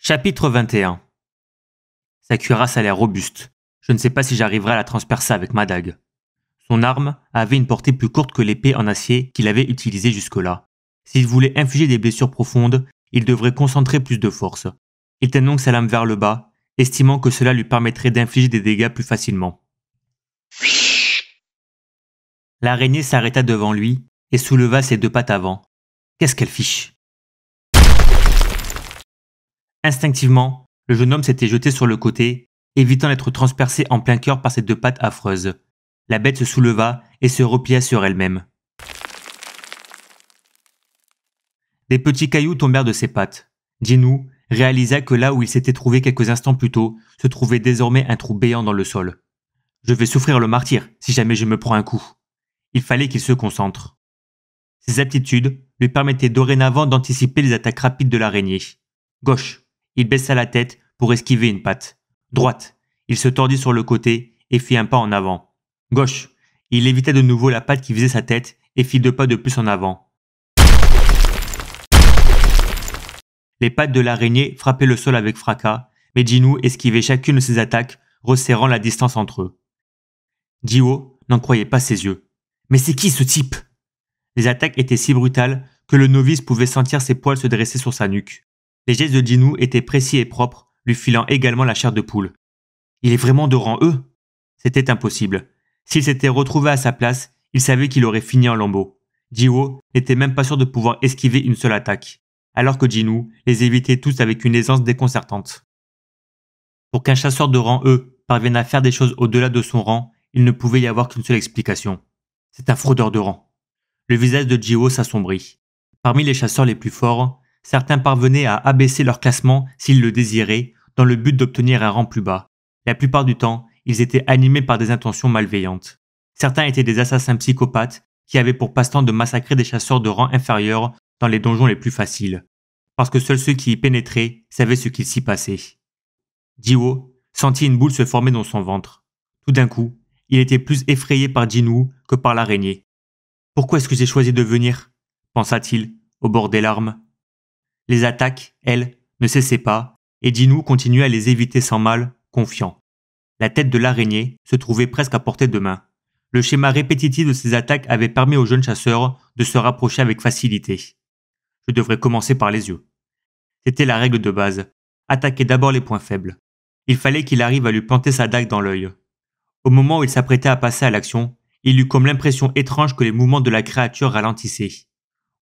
Chapitre 21. Sa cuirasse a l'air robuste. Je ne sais pas si j'arriverai à la transpercer avec ma dague. Son arme avait une portée plus courte que l'épée en acier qu'il avait utilisée jusque-là. S'il voulait infliger des blessures profondes, il devrait concentrer plus de force. Il tint donc sa lame vers le bas, estimant que cela lui permettrait d'infliger des dégâts plus facilement. L'araignée s'arrêta devant lui et souleva ses deux pattes avant. Qu'est-ce qu'elle fiche? Instinctivement, le jeune homme s'était jeté sur le côté, évitant d'être transpercé en plein cœur par ses deux pattes affreuses. La bête se souleva et se replia sur elle-même. Des petits cailloux tombèrent de ses pattes. Jinwoo réalisa que là où il s'était trouvé quelques instants plus tôt, se trouvait désormais un trou béant dans le sol. Je vais souffrir le martyre si jamais je me prends un coup. Il fallait qu'il se concentre. Ses aptitudes lui permettaient dorénavant d'anticiper les attaques rapides de l'araignée. Gauche, il baissa la tête pour esquiver une patte. Droite, il se tordit sur le côté et fit un pas en avant. Gauche, il évita de nouveau la patte qui visait sa tête et fit deux pas de plus en avant. Les pattes de l'araignée frappaient le sol avec fracas, mais Jinwoo esquivait chacune de ses attaques, resserrant la distance entre eux. Jiwoo n'en croyait pas ses yeux. Mais c'est qui ce type? Les attaques étaient si brutales que le novice pouvait sentir ses poils se dresser sur sa nuque. Les gestes de Jinwoo étaient précis et propres, lui filant également la chair de poule. Il est vraiment de rang E? C'était impossible. S'il s'était retrouvé à sa place, il savait qu'il aurait fini en lambeaux. Jiwoo n'était même pas sûr de pouvoir esquiver une seule attaque, alors que Jinwoo les évitait tous avec une aisance déconcertante. Pour qu'un chasseur de rang E parvienne à faire des choses au-delà de son rang, il ne pouvait y avoir qu'une seule explication. C'est un fraudeur de rang. Le visage de Jiwoo s'assombrit. Parmi les chasseurs les plus forts, certains parvenaient à abaisser leur classement s'ils le désiraient, dans le but d'obtenir un rang plus bas. La plupart du temps, ils étaient animés par des intentions malveillantes. Certains étaient des assassins psychopathes qui avaient pour passe-temps de massacrer des chasseurs de rang inférieur dans les donjons les plus faciles, parce que seuls ceux qui y pénétraient savaient ce qu'il s'y passait. Jiwoo sentit une boule se former dans son ventre. Tout d'un coup, il était plus effrayé par Jinwoo que par l'araignée. « Pourquoi est-ce que j'ai choisi de venir ?» pensa-t-il, au bord des larmes. Les attaques, elles, ne cessaient pas, et Jinwoo continuait à les éviter sans mal, confiant. La tête de l'araignée se trouvait presque à portée de main. Le schéma répétitif de ces attaques avait permis au jeune chasseur de se rapprocher avec facilité. Je devrais commencer par les yeux. C'était la règle de base. Attaquer d'abord les points faibles. Il fallait qu'il arrive à lui planter sa dague dans l'œil. Au moment où il s'apprêtait à passer à l'action, il eut comme l'impression étrange que les mouvements de la créature ralentissaient.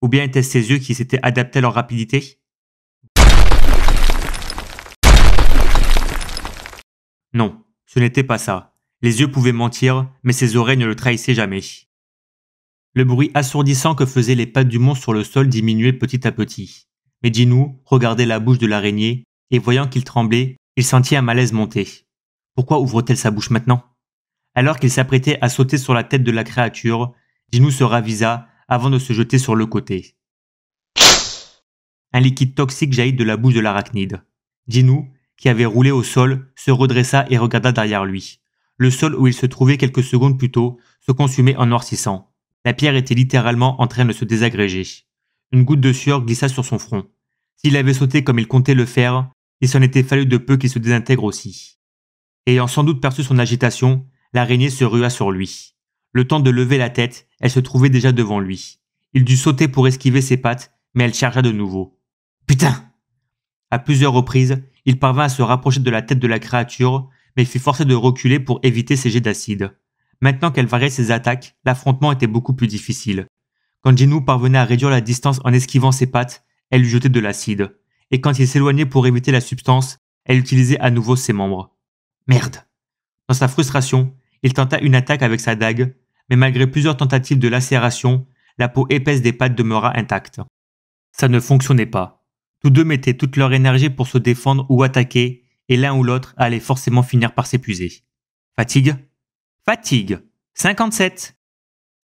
Ou bien étaient-ce ses yeux qui s'étaient adaptés à leur rapidité? Non, ce n'était pas ça. Les yeux pouvaient mentir, mais ses oreilles ne le trahissaient jamais. Le bruit assourdissant que faisaient les pattes du monstre sur le sol diminuait petit à petit. Mais Jinwoo regardait la bouche de l'araignée, et voyant qu'il tremblait, il sentit un malaise monter. Pourquoi ouvre-t-elle sa bouche maintenant? Alors qu'il s'apprêtait à sauter sur la tête de la créature, Jinwoo se ravisa avant de se jeter sur le côté. Un liquide toxique jaillit de la bouche de l'arachnide. Jinwoo, qui avait roulé au sol, se redressa et regarda derrière lui. Le sol où il se trouvait quelques secondes plus tôt se consumait en noircissant. La pierre était littéralement en train de se désagréger. Une goutte de sueur glissa sur son front. S'il avait sauté comme il comptait le faire, il s'en était fallu de peu qu'il se désintègre aussi. Ayant sans doute perçu son agitation, l'araignée se rua sur lui. Le temps de lever la tête, elle se trouvait déjà devant lui. Il dut sauter pour esquiver ses pattes, mais elle chargea de nouveau. Putain! À plusieurs reprises, il parvint à se rapprocher de la tête de la créature, mais fut forcé de reculer pour éviter ses jets d'acide. Maintenant qu'elle variait ses attaques, l'affrontement était beaucoup plus difficile. Quand Jinwoo parvenait à réduire la distance en esquivant ses pattes, elle lui jetait de l'acide. Et quand il s'éloignait pour éviter la substance, elle utilisait à nouveau ses membres. Merde! Dans sa frustration, il tenta une attaque avec sa dague, mais malgré plusieurs tentatives de lacération, la peau épaisse des pattes demeura intacte. Ça ne fonctionnait pas. Tous deux mettaient toute leur énergie pour se défendre ou attaquer, et l'un ou l'autre allait forcément finir par s'épuiser. Fatigue? Fatigue! 57!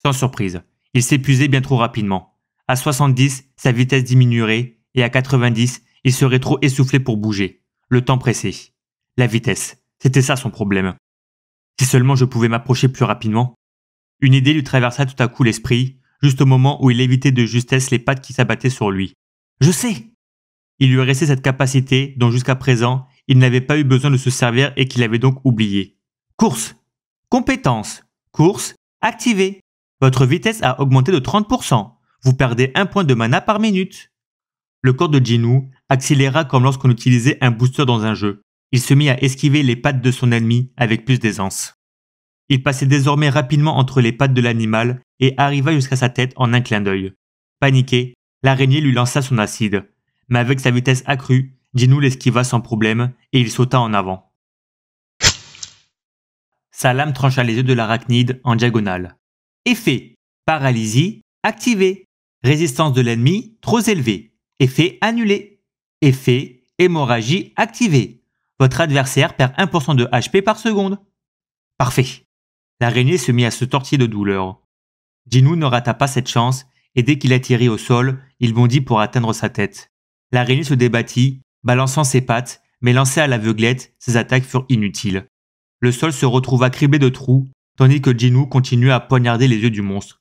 Sans surprise, il s'épuisait bien trop rapidement. À 70, sa vitesse diminuerait, et à 90, il serait trop essoufflé pour bouger. Le temps pressait. La vitesse, c'était ça son problème. Si seulement je pouvais m'approcher plus rapidement. Une idée lui traversa tout à coup l'esprit, juste au moment où il évitait de justesse les pattes qui s'abattaient sur lui. Je sais! Il lui restait cette capacité dont jusqu'à présent, il n'avait pas eu besoin de se servir et qu'il avait donc oublié. Course. Compétence. Course. Activée. Votre vitesse a augmenté de 30%. Vous perdez 1 point de mana par minute. Le corps de Jinwoo accéléra comme lorsqu'on utilisait un booster dans un jeu. Il se mit à esquiver les pattes de son ennemi avec plus d'aisance. Il passait désormais rapidement entre les pattes de l'animal et arriva jusqu'à sa tête en un clin d'œil. Paniqué, l'araignée lui lança son acide. Mais avec sa vitesse accrue, Jinwoo l'esquiva sans problème et il sauta en avant. Sa lame trancha les yeux de l'arachnide en diagonale. Effet. Paralysie. Activé. Résistance de l'ennemi trop élevée. Effet annulé. Effet. Hémorragie activée. Votre adversaire perd 1% de HP par seconde. Parfait. L'araignée se mit à se tortiller de douleur. Jinwoo ne rata pas cette chance et dès qu'il atterrit au sol, il bondit pour atteindre sa tête. L'araignée se débattit, balançant ses pattes, mais lancée à l'aveuglette, ses attaques furent inutiles. Le sol se retrouva criblé de trous, tandis que Jinwoo continuait à poignarder les yeux du monstre.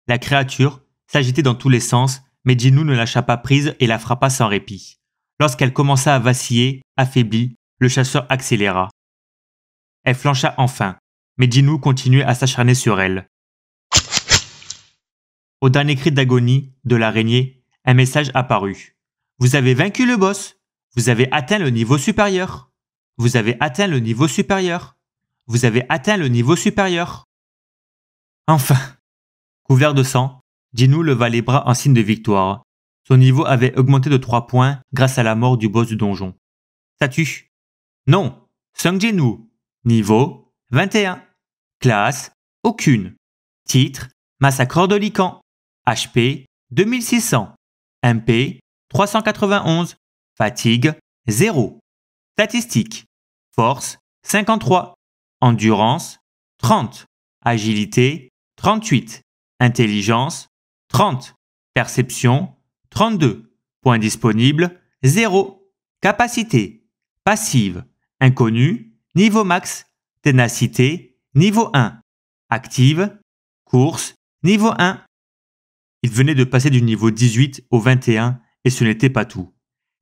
La créature s'agitait dans tous les sens, mais Jinwoo ne lâcha pas prise et la frappa sans répit. Lorsqu'elle commença à vaciller, affaiblie, le chasseur accéléra. Elle flancha enfin, mais Jinwoo continuait à s'acharner sur elle. Au dernier cri d'agonie de l'araignée, un message apparut. Vous avez vaincu le boss. Vous avez atteint le niveau supérieur. Vous avez atteint le niveau supérieur. Vous avez atteint le niveau supérieur. Enfin. Couvert de sang, Jinwoo leva les bras en signe de victoire. Son niveau avait augmenté de 3 points grâce à la mort du boss du donjon. Statut. Nom. Sung Jinwoo. Niveau. 21. Classe. Aucune. Titre. Massacreur de Lycan. HP. 2600. MP. 391. Fatigue. 0. Statistiques. Force. 53. Endurance. 30. Agilité. 38. Intelligence. 30. Perception. 32. Points disponibles. 0. Capacité. Passive. Inconnu. Niveau max. Ténacité. Niveau 1. Active. Course. Niveau 1. Il venait de passer du niveau 18 au 21 et ce n'était pas tout.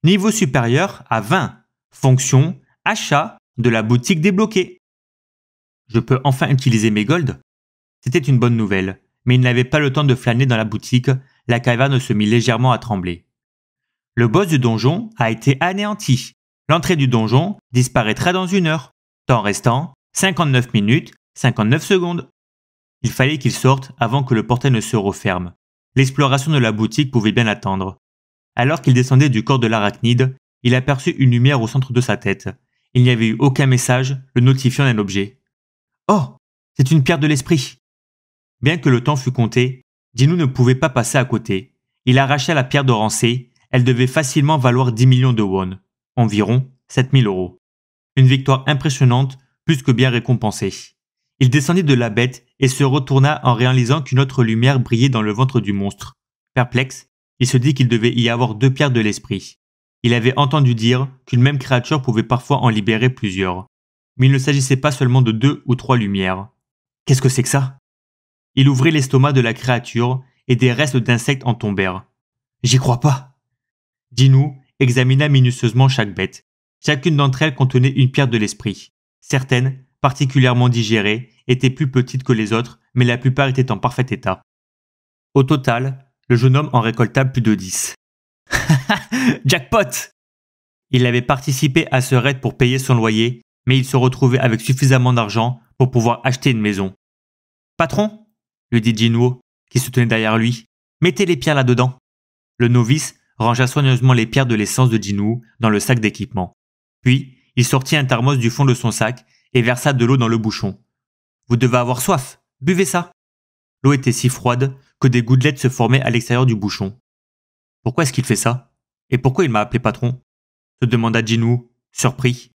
Niveau supérieur à 20. Fonction. Achat de la boutique débloquée. Je peux enfin utiliser mes golds? C'était une bonne nouvelle, mais il n'avait pas le temps de flâner dans la boutique, la caverne se mit légèrement à trembler. Le boss du donjon a été anéanti. L'entrée du donjon disparaîtra dans 1 heure. Temps restant, 59 minutes, 59 secondes. Il fallait qu'il sorte avant que le portail ne se referme. L'exploration de la boutique pouvait bien attendre. Alors qu'il descendait du corps de l'arachnide, il aperçut une lumière au centre de sa tête. Il n'y avait eu aucun message le notifiant d'un objet. Oh, c'est une pierre de l'esprit. Bien que le temps fût compté, Jinwoo ne pouvait pas passer à côté. Il arracha la pierre de Rancé, elle devait facilement valoir 10 millions de won, environ 7000 €. Une victoire impressionnante, plus que bien récompensée. Il descendit de la bête et se retourna en réalisant qu'une autre lumière brillait dans le ventre du monstre. Perplexe, il se dit qu'il devait y avoir 2 pierres de l'esprit. Il avait entendu dire qu'une même créature pouvait parfois en libérer plusieurs. Mais il ne s'agissait pas seulement de 2 ou 3 lumières. Qu'est-ce que c'est que ça? Il ouvrit l'estomac de la créature et des restes d'insectes en tombèrent. J'y crois pas. Jinwoo examina minutieusement chaque bête. Chacune d'entre elles contenait une pierre de l'esprit. Certaines, particulièrement digérées, étaient plus petites que les autres, mais la plupart étaient en parfait état. Au total, le jeune homme en récolta plus de 10. Jackpot! Il avait participé à ce raid pour payer son loyer, mais il se retrouvait avec suffisamment d'argent pour pouvoir acheter une maison. Patron, lui dit Jinwoo, qui se tenait derrière lui, mettez les pierres là-dedans. Le novice rangea soigneusement les pierres de l'essence de Jinwoo dans le sac d'équipement. Puis, il sortit un thermos du fond de son sac et versa de l'eau dans le bouchon. Vous devez avoir soif, buvez ça. L'eau était si froide que des gouttelettes se formaient à l'extérieur du bouchon. Pourquoi est-ce qu'il fait ça? Et pourquoi il m'a appelé patron? Se demanda Jinwoo, surpris.